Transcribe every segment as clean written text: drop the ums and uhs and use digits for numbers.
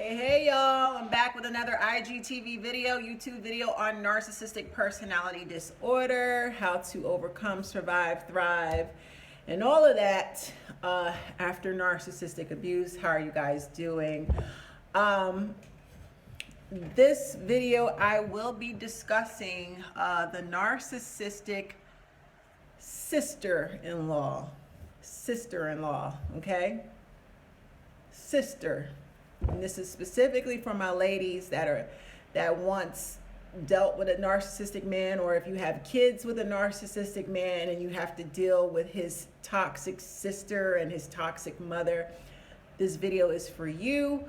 Hey y'all, I'm back with another IGTV video, YouTube video on narcissistic personality disorder, how to overcome, survive, thrive, and all of that after narcissistic abuse. How are you guys doing? This video I will be discussing the narcissistic sister-in-law, okay? Sister. And this is specifically for my ladies that once dealt with a narcissistic man, or if you have kids with a narcissistic man and you have to deal with his toxic sister and his toxic mother, this video is for you.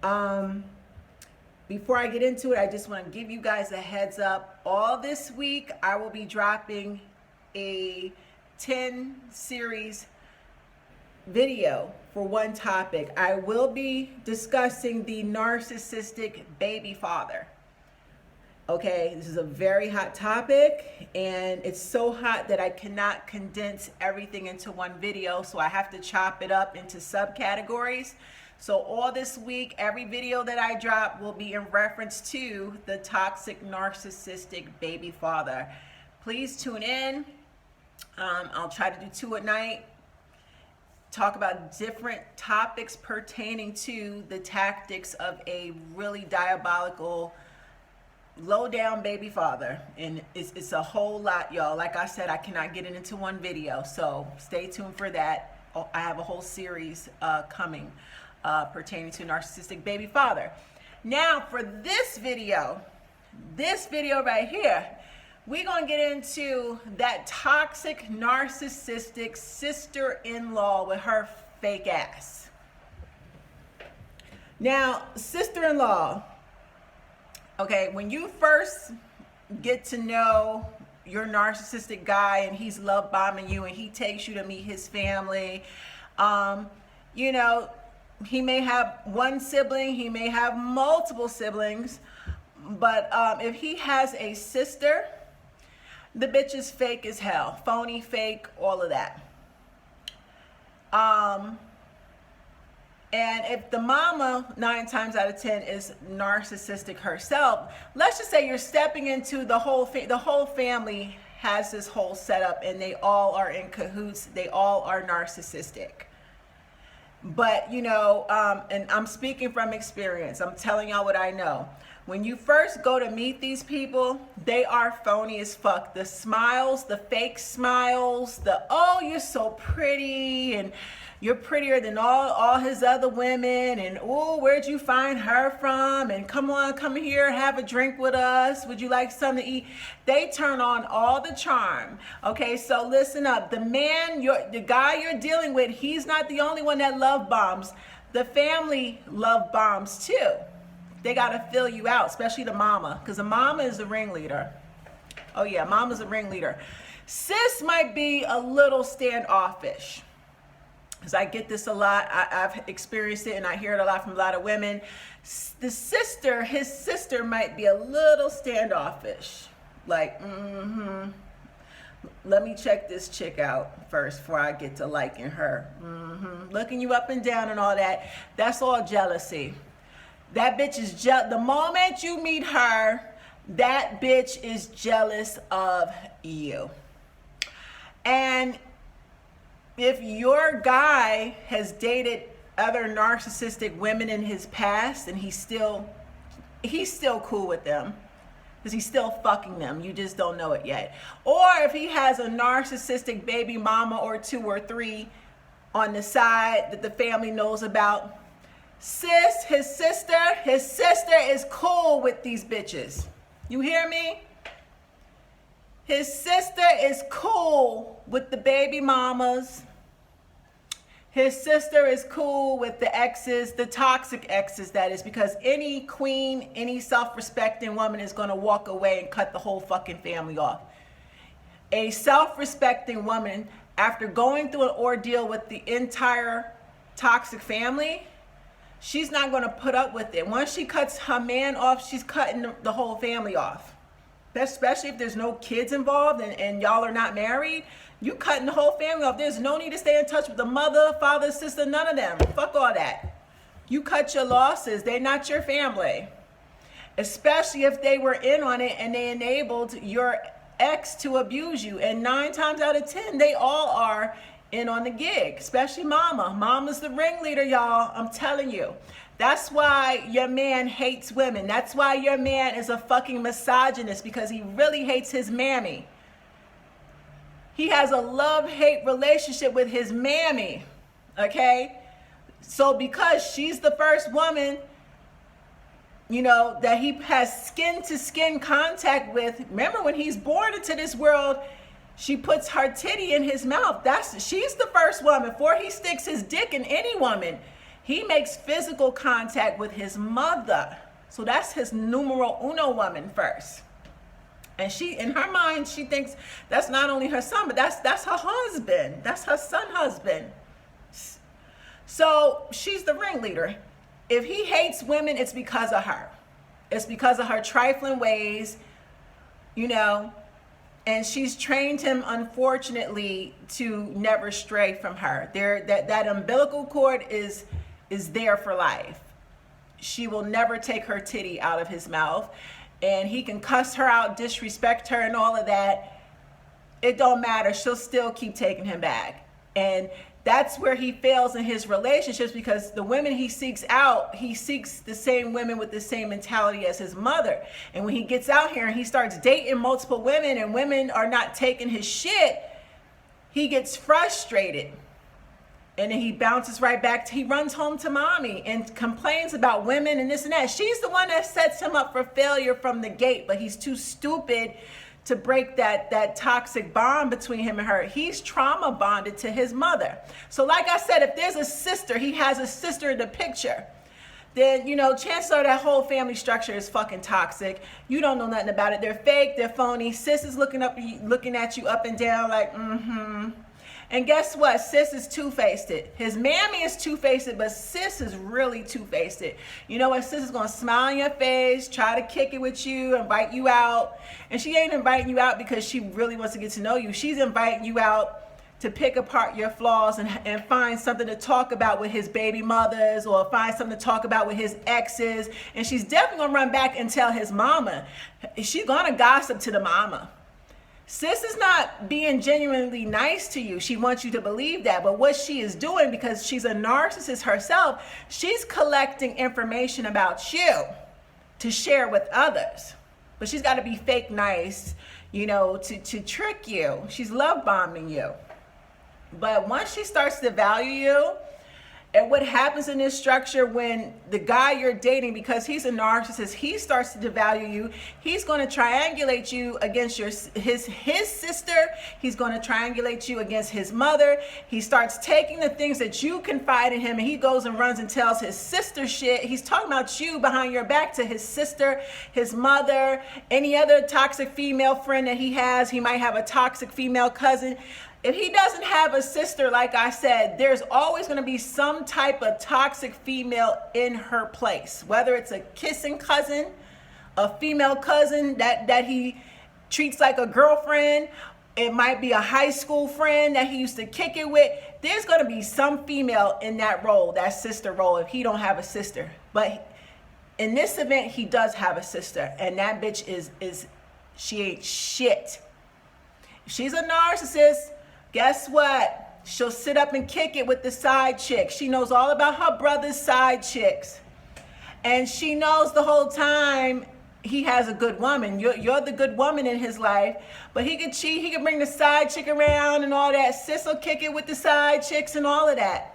Before I get into it, I just want to give you guys a heads up. All this week, I will be dropping a 10 series video for one topic. I will be discussing the narcissistic baby father. Okay, this is a very hot topic, and it's so hot that I cannot condense everything into one video, so I have to chop it up into subcategories. So all this week, every video that I drop will be in reference to the toxic narcissistic baby father. Please tune in. I'll try to do 2 at night. Talk about different topics pertaining to the tactics of a really diabolical, low-down baby father. And it's a whole lot, y'all. Like I said, I cannot get it into one video, so stay tuned for that. I have a whole series coming pertaining to narcissistic baby father. Now, for this video right here, we're going to get into that toxic, narcissistic sister-in-law with her fake ass. Now, sister-in-law, okay, when you first get to know your narcissistic guy and he's love bombing you and he takes you to meet his family, you know, he may have one sibling, he may have multiple siblings, but if he has a sister, the bitch is fake as hell. Phony, fake, all of that. And if the mama, 9 times out of 10, is narcissistic herself, let's just say you're stepping into the whole family has this whole setup and they all are in cahoots. They all are narcissistic. But, you know, and I'm speaking from experience. I'm telling y'all what I know. When you first go to meet these people, they are phony as fuck. The smiles, the fake smiles, oh, you're so pretty, and you're prettier than all his other women, and oh, where'd you find her from? And come on, come here, have a drink with us. Would you like something to eat? They turn on all the charm. Okay, so listen up. The guy you're dealing with, he's not the only one that love bombs. The family love bombs too. They got to fill you out, especially the mama, because the mama is the ringleader. Oh yeah, mama's a ringleader. Sis might be a little standoffish, because I get this a lot. I've experienced it, and I hear it a lot from a lot of women. His sister might be a little standoffish. Like, let me check this chick out first before I get to liking her. Looking you up and down and all that. That's all jealousy. That bitch is the moment you meet her, that bitch is jealous of you. And if your guy has dated other narcissistic women in his past and he's still cool with them, because he's still fucking them, you just don't know it yet. Or if he has a narcissistic baby mama or 2 or 3 on the side that the family knows about, his sister is cool with these bitches. You hear me? His sister is cool with the baby mamas. His sister is cool with the exes, the toxic exes, that is, because any queen, any self-respecting woman is going to walk away and cut the whole fucking family off. A self-respecting woman, after going through an ordeal with the entire toxic family, she's not going to put up with it. Once she cuts her man off, she's cutting the whole family off. Especially if there's no kids involved and y'all are not married. You cutting the whole family off. There's no need to stay in touch with the mother, father, sister, none of them. Fuck all that. You cut your losses. They're not your family. Especially if they were in on it and they enabled your ex to abuse you. And 9 times out of 10, they all are in on the gig, especially mama. Mama's the ringleader, y'all. I'm telling you. That's why your man hates women. That's why your man is a fucking misogynist, because he really hates his mammy. He has a love-hate relationship with his mammy, okay? So because she's the first woman, you know, that he has skin-to-skin contact with. Remember, when he's born into this world, she puts her titty in his mouth. She's the first woman. Before he sticks his dick in any woman, he makes physical contact with his mother. So that's his numero uno woman first. And she, in her mind, she thinks that's not only her son, but that's her husband. That's her son husband. So she's the ringleader. If he hates women, it's because of her. It's because of her trifling ways, you know, and she's trained him, unfortunately, to never stray from her. That umbilical cord is there for life. She will never take her titty out of his mouth, and he can cuss her out, disrespect her, and all of that. It don't matter. She'll still keep taking him back. And that's where he fails in his relationships, because the women he seeks out, he seeks the same women with the same mentality as his mother. And when he gets out here and he starts dating multiple women and women are not taking his shit, he gets frustrated. And then he bounces right back. He runs home to mommy and complains about women and this and that. She's the one that sets him up for failure from the gate, but he's too stupid to break that toxic bond between him and her. He's trauma bonded to his mother. So like I said, if there's a sister, he has a sister in the picture, then, you know, chances are that whole family structure is fucking toxic. You don't know nothing about it. They're fake, they're phony. Sis is looking at you up and down like, And guess what? Sis is two-faced. His mammy is two-faced, but sis is really two-faced. You know what? Sis is going to smile in your face, try to kick it with you, invite you out. And she ain't inviting you out because she really wants to get to know you. She's inviting you out to pick apart your flaws and find something to talk about with his baby mothers, or find something to talk about with his exes. And she's definitely going to run back and tell his mama. She's going to gossip to the mama. Sis is not being genuinely nice to you. She wants you to believe that. But what she is doing, because she's a narcissist herself, she's collecting information about you to share with others. But she's got to be fake nice, you know, to trick you. She's love bombing you. But once she starts to value you, and what happens in this structure when the guy you're dating, because he's a narcissist, he starts to devalue you. He's going to triangulate you against his sister. He's going to triangulate you against his mother. He starts taking the things that you confide in him, and he goes and runs and tells his sister shit. He's talking about you behind your back to his sister, his mother, any other toxic female friend that he has. He might have a toxic female cousin. If he doesn't have a sister, like I said, there's always going to be some type of toxic female in her place. Whether it's a kissing cousin, a female cousin that he treats like a girlfriend. It might be a high school friend that he used to kick it with. There's going to be some female in that role, that sister role, if he don't have a sister. But in this event, he does have a sister. And that bitch she ain't shit. If she's a narcissist, guess what? She'll sit up and kick it with the side chick. She knows all about her brother's side chicks. And she knows the whole time he has a good woman. You're the good woman in his life. But he could cheat. He could bring the side chick around and all that. Sis will kick it with the side chicks and all of that.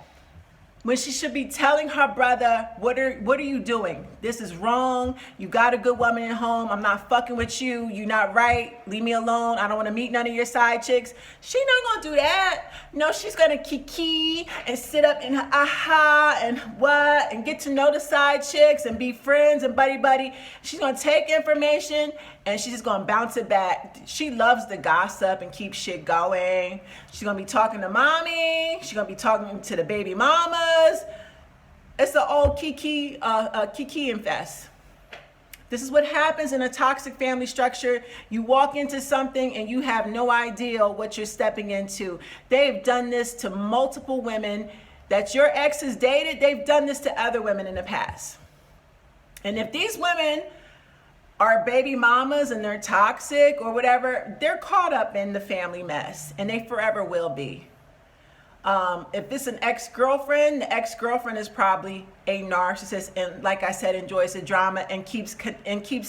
When she should be telling her brother, what are you doing? This is wrong. You got a good woman at home. I'm not fucking with you. You're not right. Leave me alone. I don't want to meet none of your side chicks. She not going to do that. No, she's going to kiki and sit up in her aha and what and get to know the side chicks and be friends and buddy. She's going to take information and she's just going to bounce it back. She loves the gossip and keep shit going. She's going to be talking to mommy. She's going to be talking to the baby mamas. It's an old kiki infest. This is what happens in a toxic family structure. You walk into something and you have no idea what you're stepping into. They've done this to multiple women that your ex has dated, they've done this to other women in the past. And if these women are baby mamas and they're toxic or whatever, they're caught up in the family mess, and they forever will be. If it's an ex-girlfriend, the ex-girlfriend is probably a narcissist, and like I said, enjoys the drama and keeps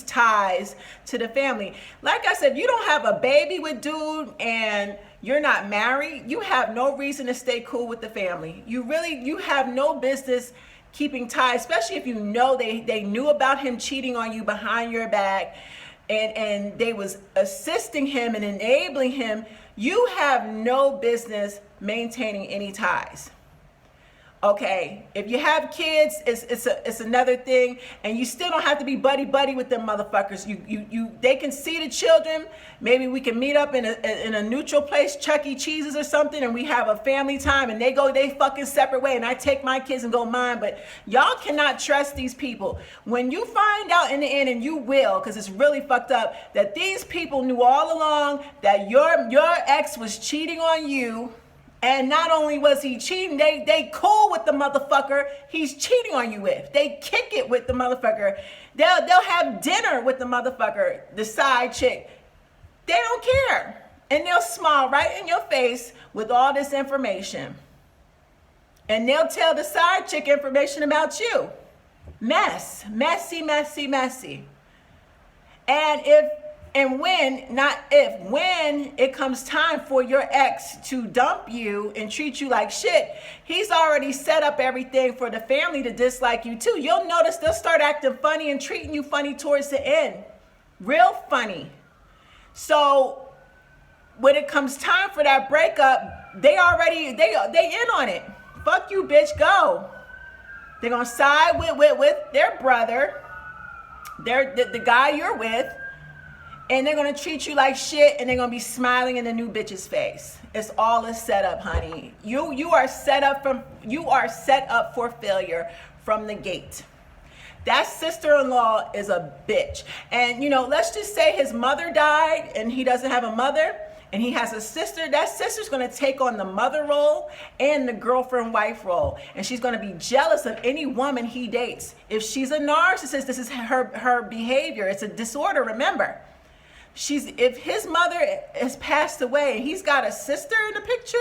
ties to the family. Like I said, if you don't have a baby with dude and you're not married, you have no reason to stay cool with the family. You have no business keeping ties, especially if you know they knew about him cheating on you behind your back, and they was assisting him and enabling him. You have no business maintaining any ties. Okay, if you have kids, it's another thing, and you still don't have to be buddy with them motherfuckers. They can see the children. Maybe we can meet up in a neutral place, Chuck E. Cheese's or something, and we have a family time, and they go they fucking separate way, and I take my kids and go mine. But y'all cannot trust these people. When you find out in the end, and you will, because it's really fucked up, that these people knew all along that your ex was cheating on you. And not only was he cheating, they cool with the motherfucker he's cheating on you with. They kick it with the motherfucker. They'll have dinner with the motherfucker, the side chick. They don't care. And they'll smile right in your face with all this information. And they'll tell the side chick information about you. Messy. And when it comes time for your ex to dump you and treat you like shit, he's already set up everything for the family to dislike you too. You'll notice they'll start acting funny and treating you funny towards the end. Real funny. So when it comes time for that breakup, they in on it. Fuck you, bitch, go. They're gonna side with their brother, the guy you're with. And they're going to treat you like shit, and they're going to be smiling in the new bitch's face. It's all a setup, honey. You are set up for failure from the gate. That sister-in-law is a bitch. And, let's just say his mother died and he doesn't have a mother and he has a sister. That sister's going to take on the mother role and the girlfriend-wife role. And she's going to be jealous of any woman he dates. If she's a narcissist, this is her behavior. It's a disorder, remember. If his mother has passed away and he's got a sister in the picture,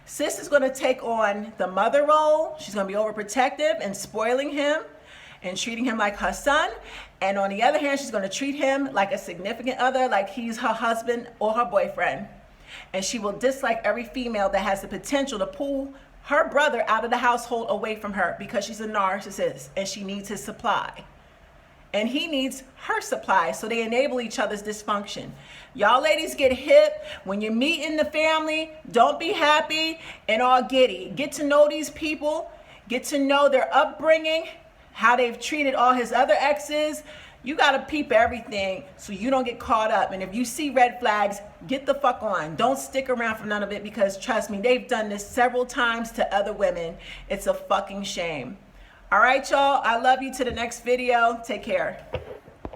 sister's going to take on the mother role. She's going to be overprotective and spoiling him and treating him like her son. And on the other hand, she's going to treat him like a significant other, like he's her husband or her boyfriend. And she will dislike every female that has the potential to pull her brother out of the household away from her, because she's a narcissist and she needs his supply. And he needs her supply, so they enable each other's dysfunction. Y'all ladies get hip. When you meet in the family, don't be happy and all giddy. Get to know these people. Get to know their upbringing, how they've treated all his other exes. You got to peep everything so you don't get caught up. And if you see red flags, get the fuck on. Don't stick around for none of it, because trust me, they've done this several times to other women. It's a fucking shame. All right, y'all. I love you. To the next video. Take care.